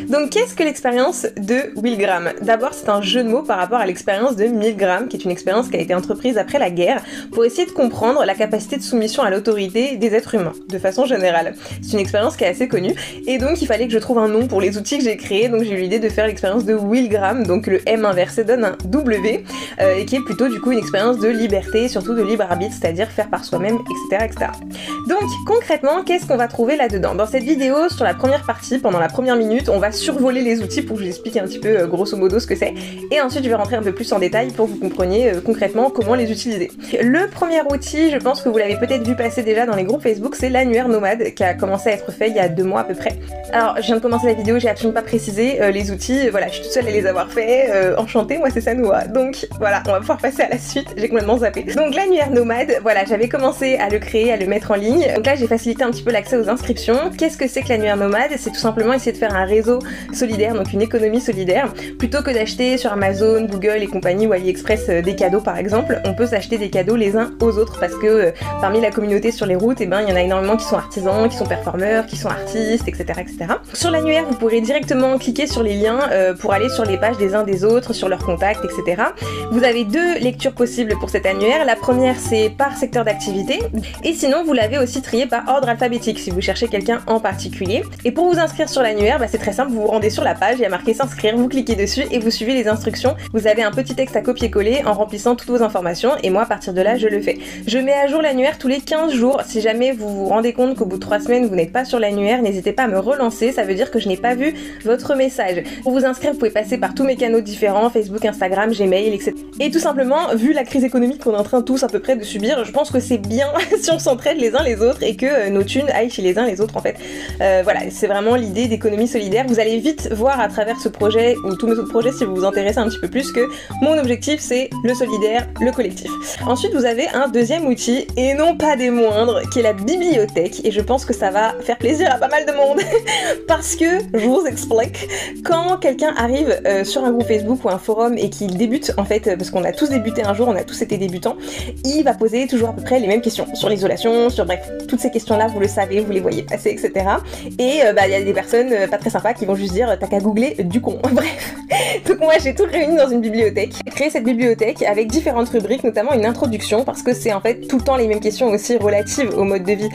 Donc qu'est-ce que l'expérience de Will Graham? D'abord, c'est un jeu de mots par rapport à l'expérience de Milgram, qui est une expérience qui a été entreprise après la guerre pour essayer de comprendre la capacité de soumission à l'autorité des êtres humains, de façon générale. C'est une expérience qui est assez connue, et donc il fallait que je trouve un nom pour les outils que j'ai créés, donc j'ai eu l'idée de faire l'expérience de Will Graham, donc le M inversé donne un W, et qui est plutôt du coup une expérience de liberté, surtout de libre arbitre, c'est-à-dire faire par soi-même, etc., etc. Donc concrètement, qu'est-ce qu'on va trouver là-dedans? Dans cette vidéo, sur la première partie, pendant la première minute, on va survoler les outils pour que je vous explique un petit peu grosso modo ce que c'est, et ensuite je vais rentrer un peu plus en détail pour que vous compreniez concrètement comment les utiliser. Le premier outil, je pense que vous l'avez peut-être vu passer déjà dans les groupes Facebook, c'est l'annuaire nomade qui a commencé à être fait il y a 2 mois à peu près. Alors je viens de commencer la vidéo, j'ai absolument pas précisé les outils, voilà, je suis toute seule à les avoir fait, enchantée, moi c'est Sanoa, donc voilà, on va pouvoir passer à la suite, j'ai complètement zappé. Donc l'annuaire nomade, voilà, j'avais commencé à le créer, à le mettre en ligne, donc là j'ai facilité un petit peu l'accès aux inscriptions. Qu'est-ce que c'est que l'annuaire nomade? C'est tout simplement essayer de faire un réseau solidaire, donc une économie solidaire, plutôt que d'acheter sur Amazon, Google et compagnie ou AliExpress des cadeaux par exemple, on peut s'acheter des cadeaux les uns aux autres parce que parmi la communauté sur les routes, eh ben, il y en a énormément qui sont artisans, qui sont performeurs, qui sont artistes, etc., etc. Sur l'annuaire, vous pourrez directement cliquer sur les liens pour aller sur les pages des uns des autres, sur leurs contacts, etc. Vous avez 2 lectures possibles pour cet annuaire. La première, c'est par secteur d'activité, et sinon vous l'avez aussi trié par ordre alphabétique si vous cherchez quelqu'un en particulier. Et pour vous inscrire sur l'annuaire, bah, c'est très simple, vous vous rendez sur la page, il y a marqué s'inscrire, vous cliquez dessus et vous suivez les instructions. Vous avez un petit texte à copier-coller en remplissant toutes vos informations, et moi à partir de là je le fais. Je mets à jour l'annuaire tous les 15 jours. Si jamais vous vous rendez compte qu'au bout de 3 semaines vous n'êtes pas sur l'annuaire, n'hésitez pas à me relancer, ça veut dire que je n'ai pas vu votre message. Pour vous inscrire, vous pouvez passer par tous mes canaux différents, Facebook, Instagram, Gmail, etc. Et tout simplement, vu la crise économique qu'on est en train tous à peu près de subir, je pense que c'est bien si on s'entraide les uns les autres et que nos thunes aillent chez les uns les autres en fait. Voilà, c'est vraiment l'idée d'économie solidaire. Vous allez vite voir à travers ce projet ou tous mes autres projets si vous vous intéressez un petit peu plus que mon objectif c'est le solidaire, le collectif. Ensuite vous avez un deuxième outil, et non pas des moindres, qui est la bibliothèque, et je pense que ça va faire plaisir à pas mal de monde parce que, je vous explique, quand quelqu'un arrive sur un groupe Facebook ou un forum et qu'il débute en fait, parce qu'on a tous débuté un jour, on a tous été débutants, il va poser toujours à peu près les mêmes questions sur l'isolation, sur bref, toutes ces questions là vous le savez, vous les voyez passer, etc. Et bah il y a des personnes pas très sympas qui vont juste dire t'as qu'à googler du con. Bref, donc moi j'ai tout réuni dans une bibliothèque. J'ai créé cette bibliothèque avec différentes rubriques, notamment une introduction, parce que c'est en fait tout le temps les mêmes questions aussi relatives au mode de vie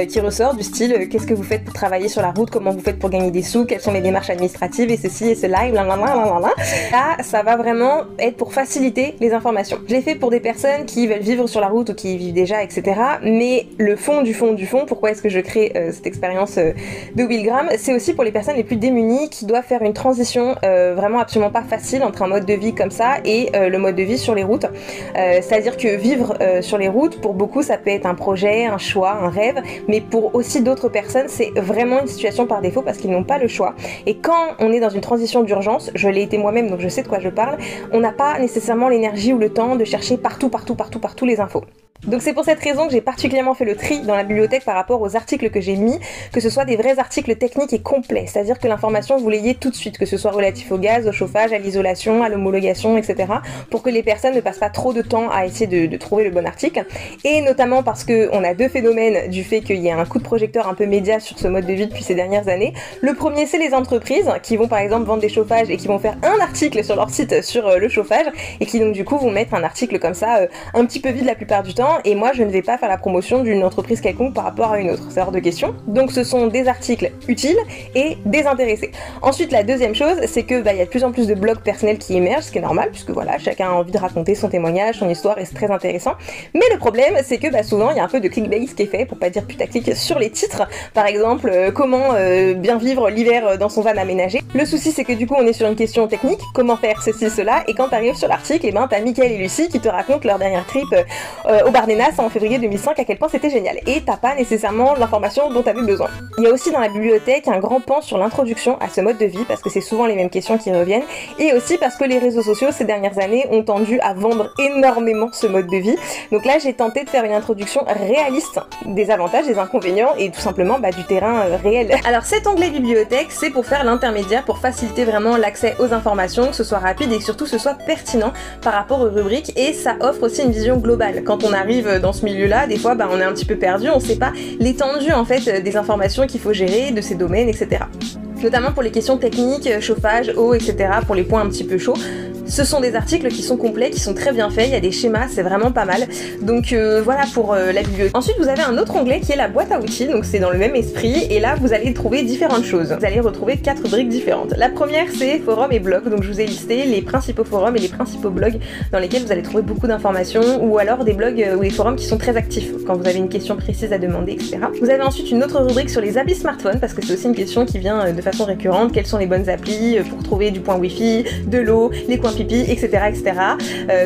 qui ressort, du style qu'est-ce que vous faites pour travailler sur la route, comment vous faites pour gagner des sous, quelles sont les démarches administratives et ceci et cela et blablabla. Là ça va vraiment être pour faciliter les informations. Je l'ai fait pour des personnes qui veulent vivre sur la route ou qui y vivent déjà, etc. Mais le fond du fond du fond, pourquoi est-ce que je crée cette expérience de Will Graham, c'est aussi pour les personnes les plus démunies qui doivent faire une transition vraiment absolument pas facile entre un mode de vie comme ça et le mode de vie sur les routes. C'est-à-dire que vivre sur les routes, pour beaucoup ça peut être un projet, un choix, un rêve, mais pour aussi d'autres personnes c'est vraiment une situation par défaut parce qu'ils n'ont pas le choix. Et quand on est dans une transition d'urgence, je l'ai été moi-même donc je sais de quoi je parle, on n'a pas nécessairement l'énergie ou le temps de chercher partout les infos. Donc c'est pour cette raison que j'ai particulièrement fait le tri dans la bibliothèque par rapport aux articles que j'ai mis, que ce soit des vrais articles techniques et complets, c'est-à-dire que l'information vous l'ayez tout de suite, que ce soit relatif au gaz, au chauffage, à l'isolation, à l'homologation, etc. pour que les personnes ne passent pas trop de temps à essayer de trouver le bon article, et notamment parce qu'on a 2 phénomènes du fait qu'il y a un coup de projecteur un peu média sur ce mode de vie depuis ces dernières années. Le premier c'est les entreprises qui vont par exemple vendre des chauffages et qui vont faire un article sur leur site sur le chauffage et qui donc du coup vont mettre un article comme ça un petit peu vide la plupart du temps, et moi je ne vais pas faire la promotion d'une entreprise quelconque par rapport à une autre, c'est hors de question. Donc ce sont des articles utiles et désintéressés. Ensuite la deuxième chose c'est que il y a de plus en plus de blogs personnels qui émergent, ce qui est normal puisque voilà, chacun a envie de raconter son témoignage, son histoire, et c'est très intéressant. Mais le problème c'est que souvent il y a un peu de clickbait qui est fait, pour pas dire putaclic, sur les titres. Par exemple comment bien vivre l'hiver dans son van aménagé. Le souci c'est que du coup on est sur une question technique, comment faire ceci, cela, et quand t'arrives sur l'article, et t'as Mickaël et Lucie qui te racontent leur dernière trip au Bardenas en février 2005, à quel point c'était génial, et t'as pas nécessairement l'information dont t'avais besoin. Il y a aussi dans la bibliothèque un grand pan sur l'introduction à ce mode de vie, parce que c'est souvent les mêmes questions qui reviennent, et aussi parce que les réseaux sociaux ces dernières années ont tendu à vendre énormément ce mode de vie. Donc là j'ai tenté de faire une introduction réaliste des avantages, des inconvénients, et tout simplement du terrain réel. Alors cet onglet bibliothèque, c'est pour faire l'intermédiaire, pour faciliter vraiment l'accès aux informations, que ce soit rapide et surtout que ce soit pertinent par rapport aux rubriques, et ça offre aussi une vision globale. Quand on arrive arrive dans ce milieu-là, des fois on est un petit peu perdu, on sait pas l'étendue en fait des informations qu'il faut gérer, de ces domaines, etc. Notamment pour les questions techniques, chauffage, eau, etc., pour les points un petit peu chauds. Ce sont des articles qui sont complets, qui sont très bien faits, il y a des schémas, c'est vraiment pas mal. Donc voilà pour la bibliothèque. Ensuite vous avez un autre onglet qui est la boîte à outils, donc c'est dans le même esprit, et là vous allez trouver différentes choses. Vous allez retrouver 4 briques différentes. La première c'est forums et blogs, donc je vous ai listé les principaux forums et les principaux blogs dans lesquels vous allez trouver beaucoup d'informations, ou alors des blogs ou des forums qui sont très actifs quand vous avez une question précise à demander, etc. Vous avez ensuite une autre rubrique sur les applis smartphones, parce que c'est aussi une question qui vient de façon récurrente. Quelles sont les bonnes applis pour trouver du point wifi, de l'eau, les coins pipi, etc. etc.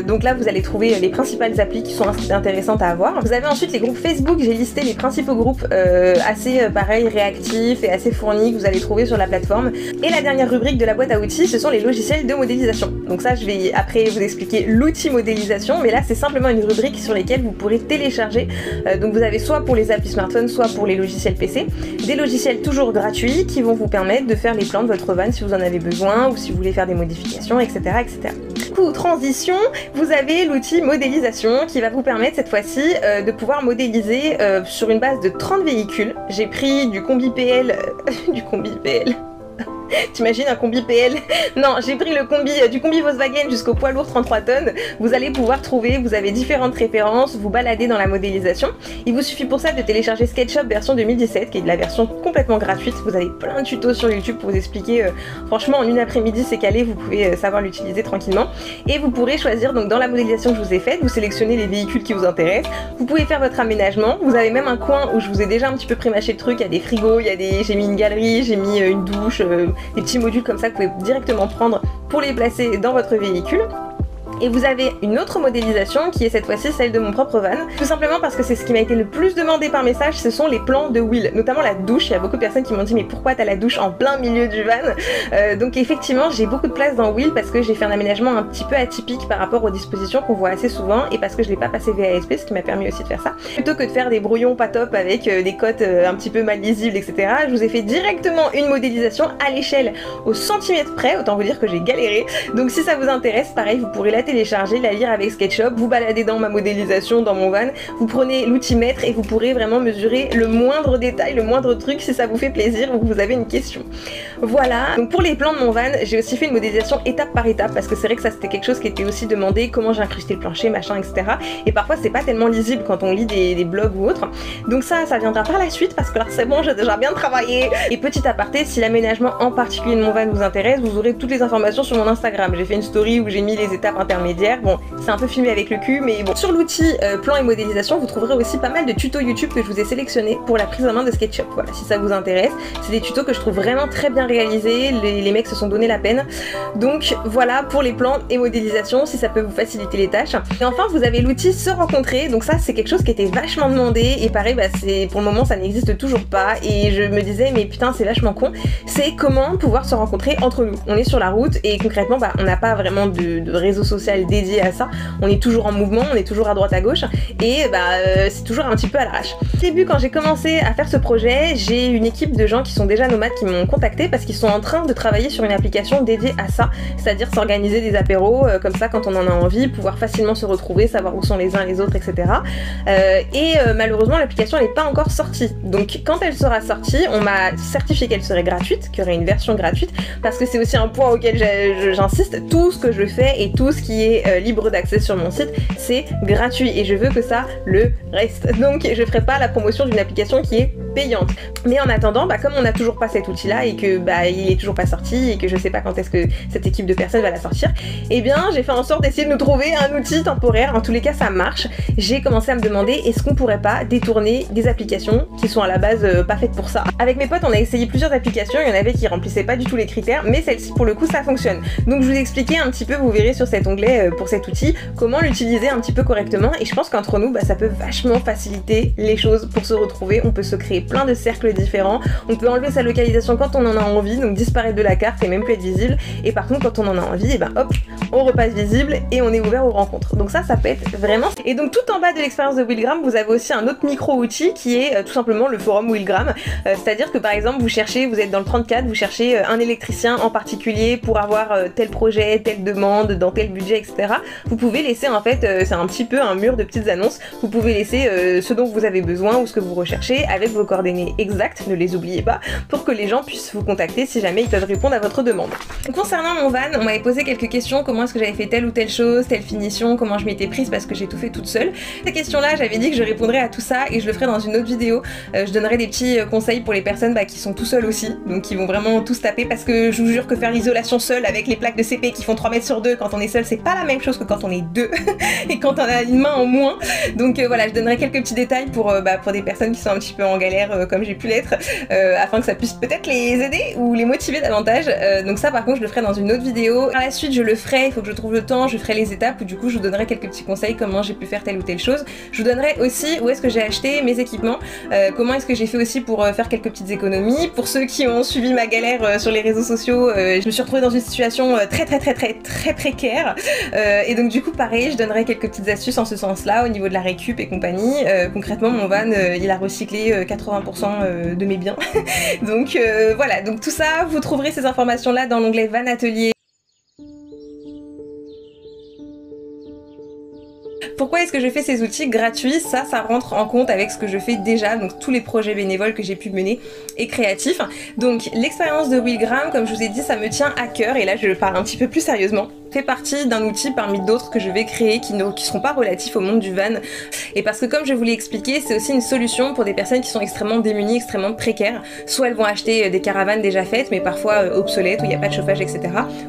Donc là vous allez trouver les principales applis qui sont intéressantes à avoir. Vous avez ensuite les groupes Facebook, j'ai listé les principaux groupes assez pareil, réactifs et assez fournis que vous allez trouver sur la plateforme. Et la dernière rubrique de la boîte à outils, ce sont les logiciels de modélisation. Donc ça je vais après vous expliquer l'outil modélisation, mais là c'est simplement une rubrique sur lesquelles vous pourrez télécharger. Donc vous avez soit pour les applis smartphones, soit pour les logiciels PC, des logiciels toujours gratuits qui vont vous permettre de faire les plans de votre van si vous en avez besoin, ou si vous voulez faire des modifications, etc. etc. Du coup, transition, vous avez l'outil modélisation qui va vous permettre cette fois-ci de pouvoir modéliser sur une base de 30 véhicules. J'ai pris du combi PL, du combi PL. T'imagines un combi PL? Non, j'ai pris le combi du combi Volkswagen jusqu'au poids lourd 33 tonnes. Vous allez pouvoir trouver, vous avez différentes références, vous balader dans la modélisation. Il vous suffit pour ça de télécharger SketchUp version 2017, qui est de la version complètement gratuite. Vous avez plein de tutos sur YouTube pour vous expliquer. Franchement, en une après-midi, c'est calé, vous pouvez savoir l'utiliser tranquillement. Et vous pourrez choisir, donc dans la modélisation que je vous ai faite, vous sélectionnez les véhicules qui vous intéressent. Vous pouvez faire votre aménagement. Vous avez même un coin où je vous ai déjà un petit peu pré-mâché le truc. Il y a des frigos, j'ai mis une galerie, j'ai mis une douche, des petits modules comme ça que vous pouvez directement prendre pour les placer dans votre véhicule. Et vous avez une autre modélisation qui est cette fois-ci celle de mon propre van, tout simplement parce que c'est ce qui m'a été le plus demandé par message, ce sont les plans de Will, notamment la douche. Il y a beaucoup de personnes qui m'ont dit mais pourquoi t'as la douche en plein milieu du van? Donc effectivement j'ai beaucoup de place dans Will parce que j'ai fait un aménagement un petit peu atypique par rapport aux dispositions qu'on voit assez souvent, et parce que je l'ai pas passé VASP, ce qui m'a permis aussi de faire ça. Plutôt que de faire des brouillons pas top avec des cotes un petit peu mal lisibles, etc. Je vous ai fait directement une modélisation à l'échelle au centimètre près, autant vous dire que j'ai galéré. Donc si ça vous intéresse, pareil, vous pourrez la télécharger, la lire avec SketchUp, vous baladez dans ma modélisation, dans mon van, vous prenez l'outimètre et vous pourrez vraiment mesurer le moindre détail, le moindre truc si ça vous fait plaisir ou que vous avez une question. Voilà, donc pour les plans de mon van, j'ai aussi fait une modélisation étape par étape parce que c'est vrai que ça c'était quelque chose qui était aussi demandé, comment j'ai incrusté le plancher, machin, etc. Et parfois c'est pas tellement lisible quand on lit des blogs ou autres. Donc ça viendra par la suite parce que là c'est bon, j'ai déjà bien travaillé. Et petit aparté, si l'aménagement en particulier de mon van vous intéresse, vous aurez toutes les informations sur mon Instagram. J'ai fait une story où j'ai mis les étapes intermédiaires. Bon, c'est un peu filmé avec le cul, mais bon. Sur l'outil plan et modélisation, vous trouverez aussi pas mal de tutos YouTube que je vous ai sélectionnés pour la prise en main de SketchUp. Voilà, si ça vous intéresse. C'est des tutos que je trouve vraiment très bien réalisés. Les mecs se sont donné la peine. Donc voilà pour les plans et modélisation, si ça peut vous faciliter les tâches. Et enfin, vous avez l'outil se rencontrer. Donc ça, c'est quelque chose qui était vachement demandé. Et pareil, c'est pour le moment, ça n'existe toujours pas. Et je me disais, mais putain, c'est vachement con. C'est comment pouvoir se rencontrer entre nous. On est sur la route et concrètement, on n'a pas vraiment de réseau social dédié à ça. On est toujours en mouvement, on est toujours à droite à gauche et c'est toujours un petit peu à l'arrache. Au début, quand j'ai commencé à faire ce projet, j'ai une équipe de gens qui sont déjà nomades qui m'ont contacté parce qu'ils sont en train de travailler sur une application dédiée à ça, c'est-à-dire s'organiser des apéros comme ça quand on en a envie, pouvoir facilement se retrouver, savoir où sont les uns les autres, etc. Malheureusement, l'application n'est pas encore sortie. Donc quand elle sera sortie, on m'a certifié qu'elle serait gratuite, qu'il y aurait une version gratuite, parce que c'est aussi un point auquel j'insiste, tout ce que je fais et tout ce qui est libre d'accès sur mon site, c'est gratuit et je veux que ça le reste. Donc je ferai pas la promotion d'une application qui est payante. Mais en attendant, comme on n'a toujours pas cet outil là et que il est toujours pas sorti et que je sais pas quand est-ce que cette équipe de personnes va la sortir, et bien j'ai fait en sorte d'essayer de nous trouver un outil temporaire. En tous les cas ça marche. J'ai commencé à me demander est-ce qu'on pourrait pas détourner des applications qui sont à la base pas faites pour ça. Avec mes potes on a essayé plusieurs applications, il y en avait qui remplissaient pas du tout les critères, mais celle-ci pour le coup ça fonctionne. Donc je vous ai expliqué un petit peu, vous verrez sur cet onglet pour cet outil, comment l'utiliser un petit peu correctement, et je pense qu'entre nous ça peut vachement faciliter les choses pour se retrouver. On peut se créer plein de cercles différents. On peut enlever sa localisation quand on en a envie, donc disparaître de la carte et même plus être visible. Et par contre, quand on en a envie, et ben hop, on repasse visible et on est ouvert aux rencontres. Donc ça peut être vraiment... Et donc tout en bas de l'expérience de Willgram, vous avez aussi un autre micro-outil qui est tout simplement le forum Willgram. C'est-à-dire que par exemple, vous êtes dans le 34, vous cherchez un électricien en particulier pour avoir tel projet, telle demande, dans tel budget, etc. Vous pouvez laisser en fait, c'est un petit peu un mur de petites annonces, vous pouvez laisser ce dont vous avez besoin ou ce que vous recherchez avec vos coordonnées exactes, ne les oubliez pas, pour que les gens puissent vous contacter si jamais ils peuvent répondre à votre demande. Concernant mon van, on m'avait posé quelques questions, comment est-ce que j'avais fait telle ou telle chose, telle finition, comment je m'étais prise parce que j'ai tout fait toute seule. Ces questions-là, j'avais dit que je répondrais à tout ça et je le ferai dans une autre vidéo. Je donnerai des petits conseils pour les personnes qui sont tout seuls aussi, donc qui vont vraiment tous taper, parce que je vous jure que faire l'isolation seule avec les plaques de CP qui font 3 mètres sur 2 quand on est seul, c'est pas la même chose que quand on est deux et quand on a une main en moins. Donc voilà, je donnerai quelques petits détails pour des personnes qui sont un petit peu en galère comme j'ai pu l'être, afin que ça puisse peut-être les aider ou les motiver davantage. Donc ça par contre je le ferai dans une autre vidéo. Par la suite je le ferai, il faut que je trouve le temps, je ferai les étapes où du coup je vous donnerai quelques petits conseils comment j'ai pu faire telle ou telle chose. Je vous donnerai aussi où est-ce que j'ai acheté mes équipements, comment est-ce que j'ai fait aussi pour faire quelques petites économies. Pour ceux qui ont suivi ma galère sur les réseaux sociaux, je me suis retrouvée dans une situation très précaire, et donc du coup pareil, je donnerai quelques petites astuces en ce sens-là au niveau de la récup et compagnie. Concrètement mon van il a recyclé 80% de mes biens. Donc voilà, donc tout ça, vous trouverez ces informations là dans l'onglet Van Atelier. Pourquoi est-ce que je fais ces outils gratuits? Ça rentre en compte avec ce que je fais déjà, donc tous les projets bénévoles que j'ai pu mener et créatifs. Donc l'expérience de Willgram, comme je vous ai dit, ça me tient à cœur, et là je parle un petit peu plus sérieusement. Fait partie d'un outil parmi d'autres que je vais créer qui seront pas relatifs au monde du van, et parce que comme je vous l'ai expliqué, c'est aussi une solution pour des personnes qui sont extrêmement démunies, extrêmement précaires. Soit elles vont acheter des caravanes déjà faites mais parfois obsolètes où il n'y a pas de chauffage, etc.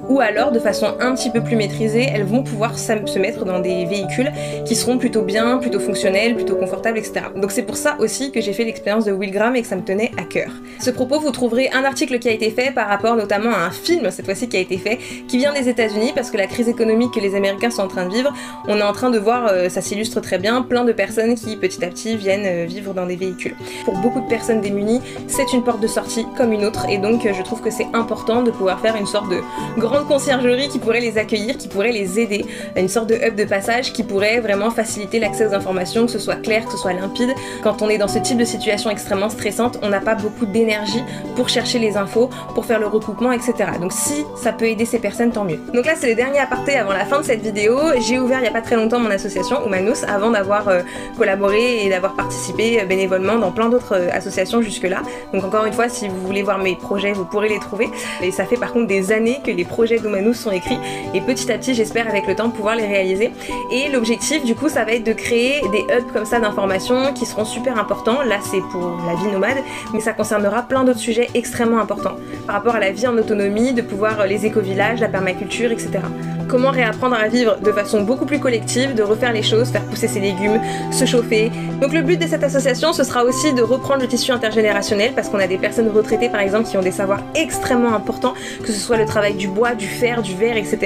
Ou alors de façon un petit peu plus maîtrisée, elles vont pouvoir se mettre dans des véhicules qui seront plutôt bien, plutôt fonctionnels, plutôt confortables, etc. Donc c'est pour ça aussi que j'ai fait l'expérience de Willgram et que ça me tenait à cœur. À ce propos, vous trouverez un article qui a été fait par rapport notamment à un film, cette fois-ci qui a été fait, qui vient des États-Unis, parce que la crise économique que les Américains sont en train de vivre, on est en train de voir, ça s'illustre très bien, plein de personnes qui petit à petit viennent vivre dans des véhicules. Pour beaucoup de personnes démunies, c'est une porte de sortie comme une autre, et donc je trouve que c'est important de pouvoir faire une sorte de grande conciergerie qui pourrait les accueillir, qui pourrait les aider, une sorte de hub de passage qui pourrait vraiment faciliter l'accès aux informations, que ce soit clair, que ce soit limpide. Quand on est dans ce type de situation extrêmement stressante, on n'a pas beaucoup d'énergie pour chercher les infos, pour faire le recoupement, etc. Donc si ça peut aider ces personnes, tant mieux. Donc là c'est le dernier aparté avant la fin de cette vidéo. J'ai ouvert il n'y a pas très longtemps mon association Humanus avant d'avoir collaboré et d'avoir participé bénévolement dans plein d'autres associations jusque-là. Donc encore une fois, si vous voulez voir mes projets, vous pourrez les trouver. Et ça fait par contre des années que les projets d'Humanus sont écrits, et petit à petit j'espère avec le temps pouvoir les réaliser. Et l'objectif du coup ça va être de créer des hubs comme ça d'informations qui seront super importants. Là c'est pour la vie nomade, mais ça concernera plein d'autres sujets extrêmement importants par rapport à la vie en autonomie, de pouvoir les éco-villages, la permaculture, etc. Comment réapprendre à vivre de façon beaucoup plus collective, de refaire les choses, faire pousser ses légumes, se chauffer. Donc le but de cette association, ce sera aussi de reprendre le tissu intergénérationnel, parce qu'on a des personnes retraitées par exemple qui ont des savoirs extrêmement importants, que ce soit le travail du bois, du fer, du verre, etc.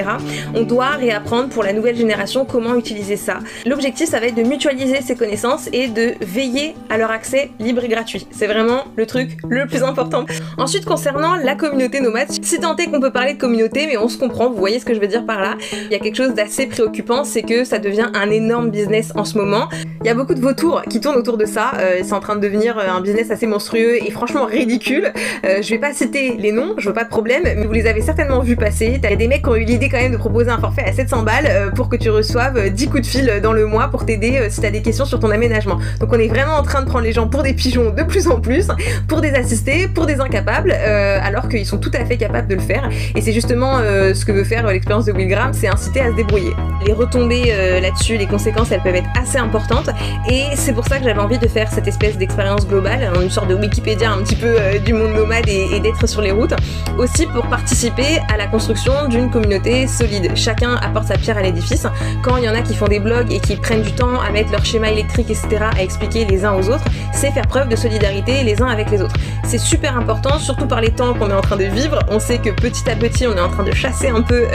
On doit réapprendre pour la nouvelle génération comment utiliser ça. L'objectif, ça va être de mutualiser ces connaissances et de veiller à leur accès libre et gratuit. C'est vraiment le truc le plus important. Ensuite, concernant la communauté nomade, si tant est qu'on peut parler de communauté, mais on se comprend, vous voyez ce que je veux dire par là. Il y a quelque chose d'assez préoccupant, c'est que ça devient un énorme business en ce moment. Il y a beaucoup de vautours qui tournent autour de ça, c'est en train de devenir un business assez monstrueux et franchement ridicule. Je vais pas citer les noms, je veux pas de problème, mais vous les avez certainement vus passer. T'as des mecs qui ont eu l'idée quand même de proposer un forfait à 700 balles pour que tu reçoives 10 coups de fil dans le mois pour t'aider si t'as des questions sur ton aménagement. Donc on est vraiment en train de prendre les gens pour des pigeons de plus en plus, pour des assistés, pour des incapables, alors qu'ils sont tout à fait capables de le faire. Et c'est justement ce que veut faire l'expérience de Willgram, c'est inciter à se débrouiller. Les retombées là-dessus, les conséquences, elles peuvent être assez importantes, et c'est pour ça que j'avais envie de faire cette espèce d'expérience globale, une sorte de Wikipédia un petit peu du monde nomade et d'être sur les routes, aussi pour participer à la construction d'une communauté solide. Chacun apporte sa pierre à l'édifice. Quand il y en a qui font des blogs et qui prennent du temps à mettre leur schéma électrique, etc., à expliquer les uns aux autres, c'est faire preuve de solidarité les uns avec les autres. C'est super important, surtout par les temps qu'on est en train de vivre. On sait que petit à petit, on est en train de chasser un peu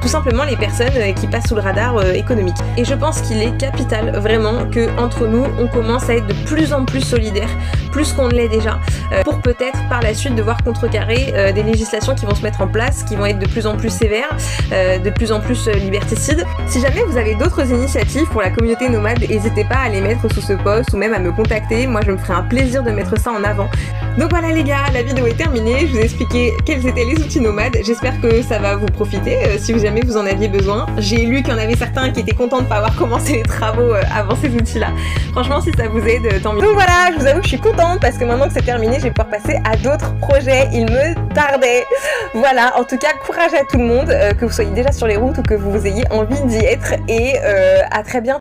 tout simplement les personnes qui passent sous le radar économique. Et je pense qu'il est capital vraiment que entre nous on commence à être de plus en plus solidaires, plus qu'on ne l'est déjà, pour peut-être par la suite devoir contrecarrer des législations qui vont se mettre en place, qui vont être de plus en plus sévères, de plus en plus liberticides. Si jamais vous avez d'autres initiatives pour la communauté nomade, n'hésitez pas à les mettre sous ce post ou même à me contacter, moi je me ferai un plaisir de mettre ça en avant. Donc voilà les gars, la vidéo est terminée, je vous ai expliqué quels étaient les outils nomades, j'espère que ça va vous profiter si jamais vous en aviez besoin. J'ai lu qu'il y en avait certains qui étaient contents de ne pas avoir commencé les travaux avant ces outils-là. Franchement si ça vous aide, tant mieux. Donc voilà, je vous avoue que je suis contente parce que maintenant que c'est terminé, je vais pouvoir passer à d'autres projets, il me tardait. Voilà, en tout cas courage à tout le monde, que vous soyez déjà sur les routes ou que vous ayez envie d'y être, et à très bientôt.